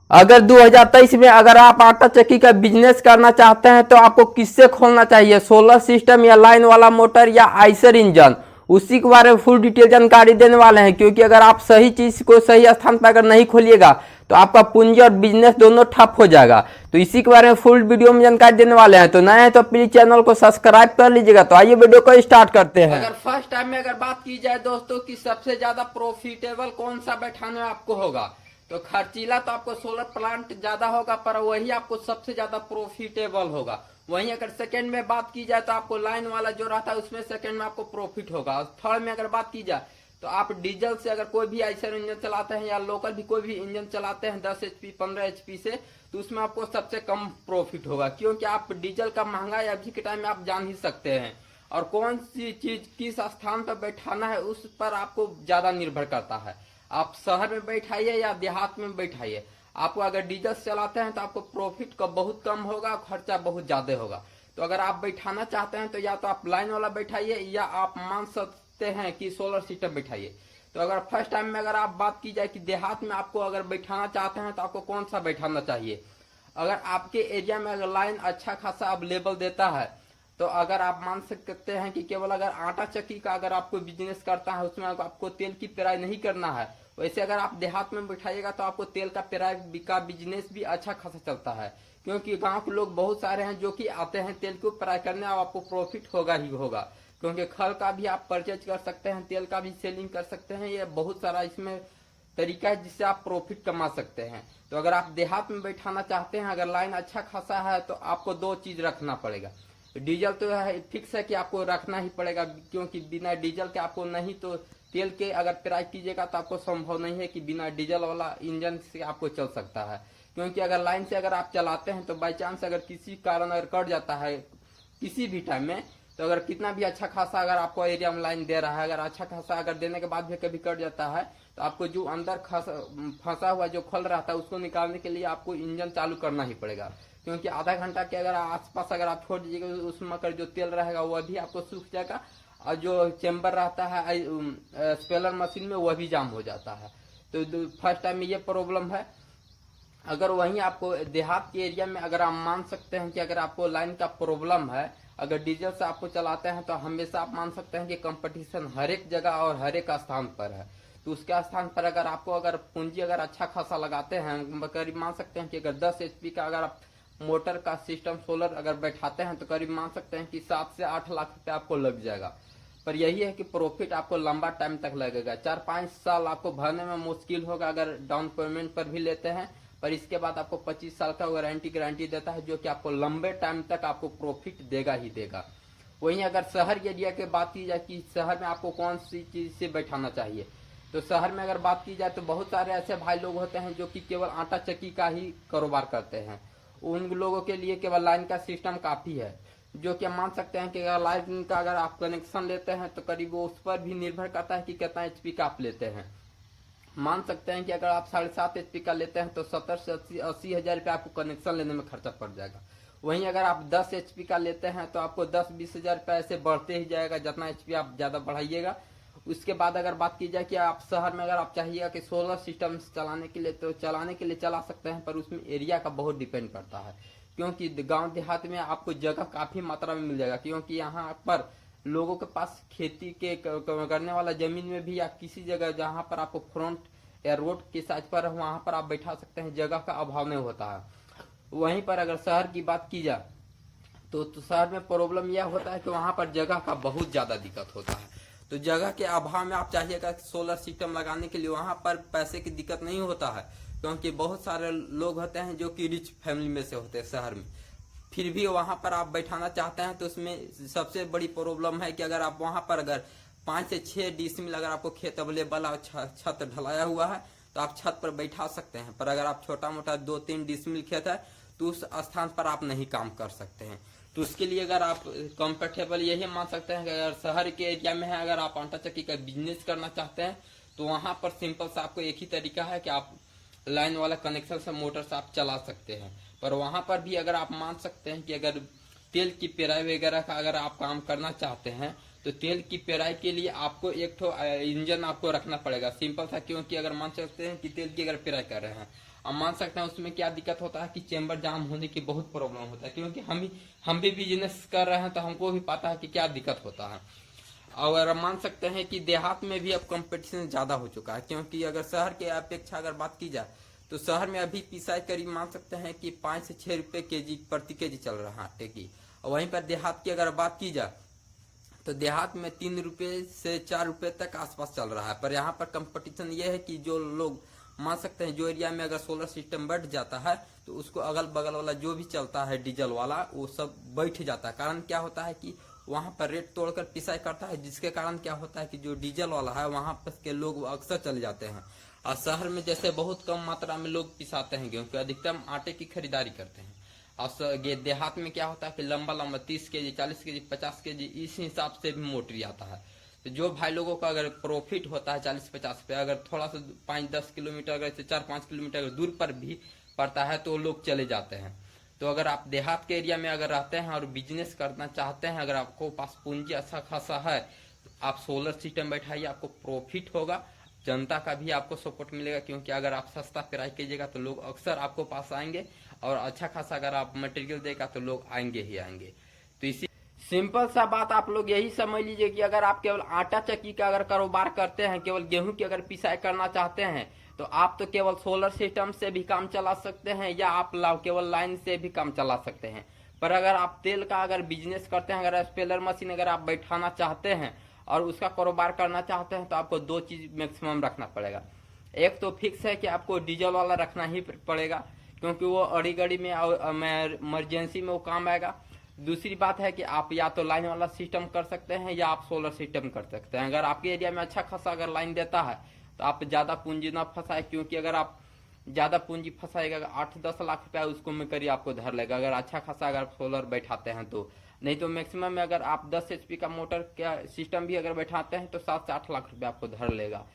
अगर 2023 में अगर आप आटा चक्की का बिजनेस करना चाहते हैं तो आपको किससे खोलना चाहिए, सोलर सिस्टम या लाइन वाला मोटर या आइसर इंजन, उसी के बारे में फुल डिटेल जानकारी देने वाले हैं। क्योंकि अगर आप सही चीज को सही स्थान पर अगर नहीं खोलिएगा तो आपका पूंजी और बिजनेस दोनों ठप हो जाएगा। तो इसी के बारे में फुल वीडियो में जानकारी देने वाले हैं। तो नए हैं तो प्लीज चैनल को सब्सक्राइब कर लीजिएगा। तो आइए वीडियो को स्टार्ट करते हैं। अगर फर्स्ट टाइम में अगर बात की जाए दोस्तों कि सबसे ज्यादा प्रॉफिटेबल कौन सा बैठाने में आपको होगा, तो खर्चीला तो आपको सोलर प्लांट ज्यादा होगा, पर वही आपको सबसे ज्यादा प्रॉफिटेबल होगा। वहीं अगर सेकंड में बात की जाए तो आपको लाइन वाला जो रहता है उसमें सेकंड में आपको प्रॉफिट होगा। और थर्ड में अगर बात की जाए तो आप डीजल से अगर कोई भी आइसर इंजन चलाते हैं या लोकल भी कोई भी इंजन चलाते हैं 10 HP 15 HP से, तो उसमें आपको सबसे कम प्रॉफिट होगा। क्योंकि आप डीजल का महंगा है अभी के टाइम में आप जान ही सकते हैं, और कौन सी चीज किस स्थान पर बैठाना है उस पर आपको ज्यादा निर्भर करता है। आप शहर में बैठाइए या देहात में बैठाइए, आपको अगर डीजल चलाते हैं तो आपको प्रॉफिट का बहुत कम होगा, खर्चा बहुत ज्यादा होगा। तो अगर आप बैठाना चाहते हैं तो या तो आप लाइन वाला बैठाइए या आप मान सकते हैं कि सोलर सिस्टम बैठाइए। तो अगर फर्स्ट टाइम में अगर आप बात की जाए कि देहात में आपको अगर बैठाना चाहते हैं तो आपको कौन सा बैठाना चाहिए, अगर आपके एरिया में अगर लाइन अच्छा खासा अवेलेबल देता है तो अगर आप मान सकते हैं कि केवल अगर आटा चक्की का अगर आपको बिजनेस करता है उसमें आपको तेल की पेराई नहीं करना है, वैसे अगर आप देहात में बैठाइएगा तो आपको तेल का पेराई का बिजनेस भी अच्छा खासा चलता है। क्योंकि गांव के लोग बहुत सारे हैं जो कि आते हैं तेल को पेराई करने, और आपको प्रॉफिट होगा ही होगा। क्योंकि खल का भी आप परचेज कर सकते हैं, तेल का भी सेलिंग कर सकते हैं, ये बहुत सारा इसमें तरीका है जिससे आप प्रॉफिट कमा सकते हैं। तो अगर आप देहात में बैठाना चाहते हैं, अगर लाइन अच्छा खासा है तो आपको दो चीज रखना पड़ेगा। डीजल तो है फिक्स है कि आपको रखना ही पड़ेगा, क्योंकि बिना डीजल के आपको नहीं तो तेल के अगर पेराई कीजिएगा तो आपको संभव नहीं है कि बिना डीजल वाला इंजन से आपको चल सकता है। क्योंकि अगर लाइन से अगर आप चलाते हैं तो बाई चांस अगर किसी कारण अगर कट जाता है किसी भी टाइम में, तो अगर कितना भी अच्छा खासा अगर आपको एरिया में लाइन दे रहा है, अगर अच्छा खासा अगर देने के बाद भी कभी कट जाता है तो आपको जो अंदर फंसा हुआ जो खल रहता है उसको निकालने के लिए आपको इंजन चालू करना ही पड़ेगा। क्योंकि आधा घंटा के अगर आसपास अगर आप छोड़ दीजिएगा उसमें अगर जो तेल रहेगा वह भी आपको सूख जाएगा, और जो चेम्बर रहता है स्पेलर मशीन में वह भी जाम हो जाता है। तो फर्स्ट टाइम में ये प्रॉब्लम है। अगर वहीं आपको देहात के एरिया में अगर आप मान सकते हैं कि अगर आपको लाइन का प्रॉब्लम है, अगर डीजल से आपको चलाते हैं तो हमेशा आप मान सकते हैं कि कंपटीशन हर एक जगह और हर एक स्थान पर है। तो उसके स्थान पर अगर आपको अगर पूंजी अगर अच्छा खासा लगाते हैं, करीब मान सकते हैं कि अगर 10 HP का अगर आप मोटर का सिस्टम सोलर अगर बैठाते हैं तो करीब मान सकते हैं कि 7 से 8 लाख रुपए आपको लग जाएगा। पर यही है कि प्रॉफिट आपको लंबा टाइम तक लगेगा, 4-5 साल आपको भरने में मुश्किल होगा अगर डाउन पेमेंट पर भी लेते हैं। पर इसके बाद आपको 25 साल का गारंटी देता है, जो कि आपको लंबे टाइम तक आपको प्रॉफिट देगा ही देगा। वहीं अगर शहर एरिया की बात की जाए कि शहर में आपको कौन सी चीज से बैठाना चाहिए, तो शहर में अगर बात की जाए तो बहुत सारे ऐसे भाई लोग होते हैं जो कि केवल आटा चक्की का ही कारोबार करते हैं। उन लोगों के लिए केवल लाइन का सिस्टम काफी है, जो कि मान सकते हैं कि अगर लाइन का अगर आप कनेक्शन लेते हैं तो करीब वो उस पर भी निर्भर करता है कि कितना HP का आप लेते हैं। मान सकते हैं कि अगर आप 7.5 HP का लेते हैं तो 70 से 80 हजार रुपये आपको कनेक्शन लेने में खर्चा पड़ जाएगा। वहीं अगर आप 10 HP का लेते हैं तो आपको 10-20 हजार रुपये ऐसे बढ़ते ही जाएगा, जितना HP आप ज्यादा बढ़ाइएगा। उसके बाद अगर बात की जाए कि आप शहर में अगर आप चाहिएगा कि सोलर सिस्टम चलाने के लिए तो चलाने के लिए चला सकते हैं, पर उसमें एरिया का बहुत डिपेंड करता है। क्योंकि गांव देहात में आपको जगह काफी मात्रा में मिल जाएगा, क्योंकि यहाँ पर लोगों के पास खेती के करने वाला जमीन में भी या किसी जगह जहाँ पर आपको फ्रंट या रोड के साइड पर वहां पर आप बैठा सकते हैं, जगह का अभाव नहीं होता है। वहीं पर अगर शहर की बात की जाए तो शहर में प्रॉब्लम यह होता है कि वहां पर जगह का बहुत ज्यादा दिक्कत होता है। तो जगह के अभाव में आप चाहिएगा सोलर सिस्टम लगाने के लिए, वहां पर पैसे की दिक्कत नहीं होता है। क्योंकि बहुत सारे लोग होते हैं जो कि रिच फैमिली में से होते हैं शहर में, फिर भी वहां पर आप बैठाना चाहते हैं तो उसमें सबसे बड़ी प्रॉब्लम है कि अगर आप वहां पर अगर 5 से 6 डिसमिल अगर आपको खेत अवेलेबल और छत ढलाया हुआ है तो आप छत पर बैठा सकते हैं। पर अगर आप छोटा मोटा 2-3 डिसमिल खेत है तो उस स्थान पर आप नहीं काम कर सकते हैं। तो उसके लिए अगर आप कंफर्टेबल यही मान सकते हैं कि अगर शहर के एरिया में है, अगर आप आटा चक्की का बिजनेस करना चाहते हैं तो वहां पर सिंपल सा आपको एक ही तरीका है कि आप लाइन वाला कनेक्शन से मोटर से आप चला सकते हैं। पर वहां पर भी अगर आप मान सकते हैं कि अगर तेल की पेराई वगैरह का अगर आप काम करना चाहते हैं तो तेल की पेराई के लिए आपको एक इंजन आपको रखना पड़ेगा सिंपल सा। क्योंकि अगर मान सकते हैं कि तेल की अगर पेराई कर रहे हैं, अब मान सकते हैं उसमें क्या दिक्कत होता है कि चेंबर जाम होने की बहुत प्रॉब्लम होता है, क्योंकि हम भी बिजनेस कर रहे हैं तो हमको भी पता है कि क्या दिक्कत होता है। और मान सकते हैं कि देहात में भी अब कंपटीशन ज्यादा हो चुका है, क्योंकि अगर शहर के अपेक्षा अगर बात की जाए तो शहर में अभी पिसाई करीब मान सकते हैं कि 5 से 6 रुपए केजी प्रति केजी चल रहा है आटे की। और वहीं पर देहात की अगर बात की जाए तो देहात में 3 रुपए से 4 रुपए तक आसपास चल रहा है। पर यहाँ पर कंपटीशन ये है कि जो लोग मान सकते हैं जो एरिया में अगर सोलर सिस्टम बैठ जाता है तो उसको अगल बगल वाला जो भी चलता है डीजल वाला वो सब बैठ जाता है। कारण क्या होता है कि वहां पर रेट तोड़कर पिसाई करता है, जिसके कारण क्या होता है कि जो डीजल वाला है वहां पर के लोग अक्सर चले जाते हैं। और शहर में जैसे बहुत कम मात्रा में लोग पिसाते हैं क्योंकि अधिकतम आटे की खरीदारी करते हैं। और देहात में क्या होता है कि लंबा लंबा 30 केजी 40 केजी 50 केजी इस हिसाब से भी मोटरी आता है। तो जो भाई लोगों का अगर प्रॉफिट होता है 40-50 पे, अगर थोड़ा सा 5-10 किलोमीटर अगर 4-5 किलोमीटर दूर पर भी पड़ता है तो लोग चले जाते हैं। तो अगर आप देहात के एरिया में अगर रहते हैं और बिजनेस करना चाहते हैं, अगर आपको पास पूंजी अच्छा खासा है तो आप सोलर सिस्टम बैठाइए, आपको प्रॉफिट होगा, जनता का भी आपको सपोर्ट मिलेगा। क्योंकि अगर आप सस्ता प्राइस कीजिएगा तो लोग अक्सर आपको पास आएंगे, और अच्छा खासा अगर आप मटेरियल देगा तो लोग आएंगे ही आएंगे। तो इसी सिंपल सा बात आप लोग यही समझ लीजिए कि अगर आप केवल आटा चक्की का अगर कारोबार करते हैं, केवल गेहूं की अगर पिसाई करना चाहते हैं तो आप तो केवल सोलर सिस्टम से भी काम चला सकते हैं, या आप केवल लाइन से भी काम चला सकते हैं। पर अगर आप तेल का अगर बिजनेस करते हैं, अगर स्पेलर मशीन अगर आप बैठाना चाहते हैं और उसका कारोबार करना चाहते हैं तो आपको 2 चीज मैक्सिमम रखना पड़ेगा। एक तो फिक्स है कि आपको डीजल वाला रखना ही पड़ेगा, क्योंकि वो अड़ी गड़ी में इमरजेंसी में वो काम आएगा। दूसरी बात है कि आप या तो लाइन वाला सिस्टम कर सकते हैं या आप सोलर सिस्टम कर सकते हैं। अगर आपके एरिया में अच्छा खासा अगर लाइन देता है तो आप ज्यादा पूंजी ना फंसाए, क्योंकि अगर आप ज्यादा पूंजी फंसाएगा 8-10 लाख रुपया उसको में करिए आपको धर लेगा, अगर अच्छा खासा अगर सोलर बैठाते हैं तो। नहीं तो मैक्सिमम में अगर आप 10 HP का मोटर का सिस्टम भी अगर बैठाते हैं तो 7 से 8 लाख रुपया आपको धर लेगा।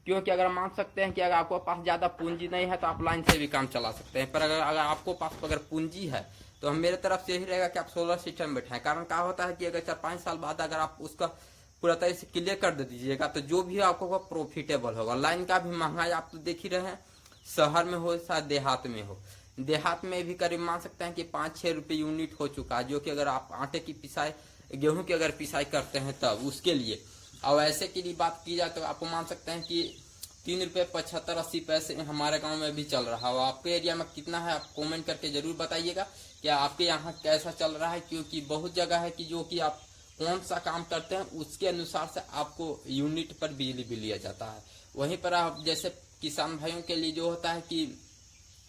क्योंकि अगर मान सकते हैं कि अगर आपको पास ज्यादा पूंजी नहीं है तो आप लाइन से भी काम चला सकते हैं। पर अगर आपको पास अगर पूंजी है तो हम मेरे तरफ से यही रहेगा कि आप सोलर सिस्टम बैठाएं। कारण क्या होता है कि अगर 4-5 साल बाद अगर आप उसका पूरा तरह से क्लियर कर दे दीजिएगा तो जो भी आपको प्रॉफिटेबल होगा। लाइन का भी महंगाई आप तो देख ही रहे हैं, शहर में हो या देहात में हो। देहात में भी करीब मान सकते हैं कि 5-6 रुपए यूनिट हो चुका है, जो कि अगर आप आटे की पिसाई गेहूं की अगर पिसाई करते हैं तब उसके लिए। और ऐसे की बात की जाए तो आपको मान सकते हैं कि 3 रुपए 75-80 पैसे हमारे गांव में भी चल रहा है। आपके एरिया में कितना है आप कमेंट करके जरूर बताइएगा कि आपके यहाँ कैसा चल रहा है। क्योंकि बहुत जगह है कि जो कि आप कौन सा काम करते हैं उसके अनुसार से आपको यूनिट पर बिजली भी लिया जाता है। वहीं पर आप जैसे किसान भाइयों के लिए जो होता है कि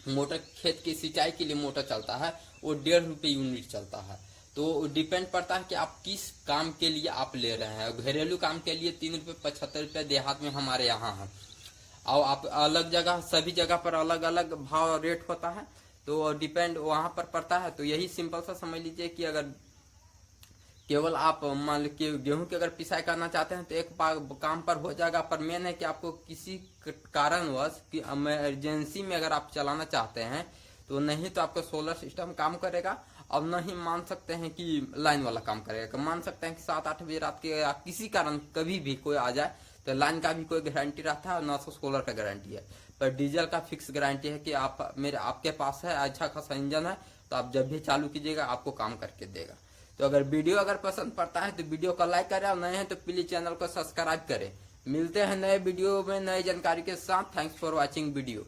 मोटर खेत की सिंचाई के लिए मोटर चलता है वो 1.5 रुपए यूनिट चलता है। तो डिपेंड पड़ता है कि आप किस काम के लिए आप ले रहे हैं। घरेलू काम के लिए 3 रुपए 75 रुपए देहात में हमारे यहाँ है, और आप अलग जगह सभी जगह पर अलग अलग भाव रेट होता है, तो डिपेंड वहां पर पड़ता है। तो यही सिंपल सा समझ लीजिए कि अगर केवल आप मान लीजिए गेहूं की अगर पिसाई करना चाहते हैं तो एक काम पर हो जाएगा। पर मेन है कि आपको किसी कारणवश कि इमरजेंसी में अगर आप चलाना चाहते हैं तो नहीं तो आपका सोलर सिस्टम काम करेगा, अब नहीं मान सकते हैं कि लाइन वाला काम करेगा। मान सकते हैं कि 7-8 बजे रात के किसी कारण कभी भी कोई आ जाए तो लाइन का भी कोई गारंटी रहता है और ना तो सोलर का गारंटी है। पर डीजल का फिक्स गारंटी है कि आपके पास है, अच्छा खासा इंजन है, तो आप जब भी चालू कीजिएगा आपको काम करके देगा। तो अगर वीडियो अगर पसंद पड़ता है तो वीडियो को लाइक करें, और नए हैं तो प्लीज चैनल को सब्सक्राइब करें। मिलते हैं नए वीडियो में नई जानकारी के साथ। Thanks for watching video.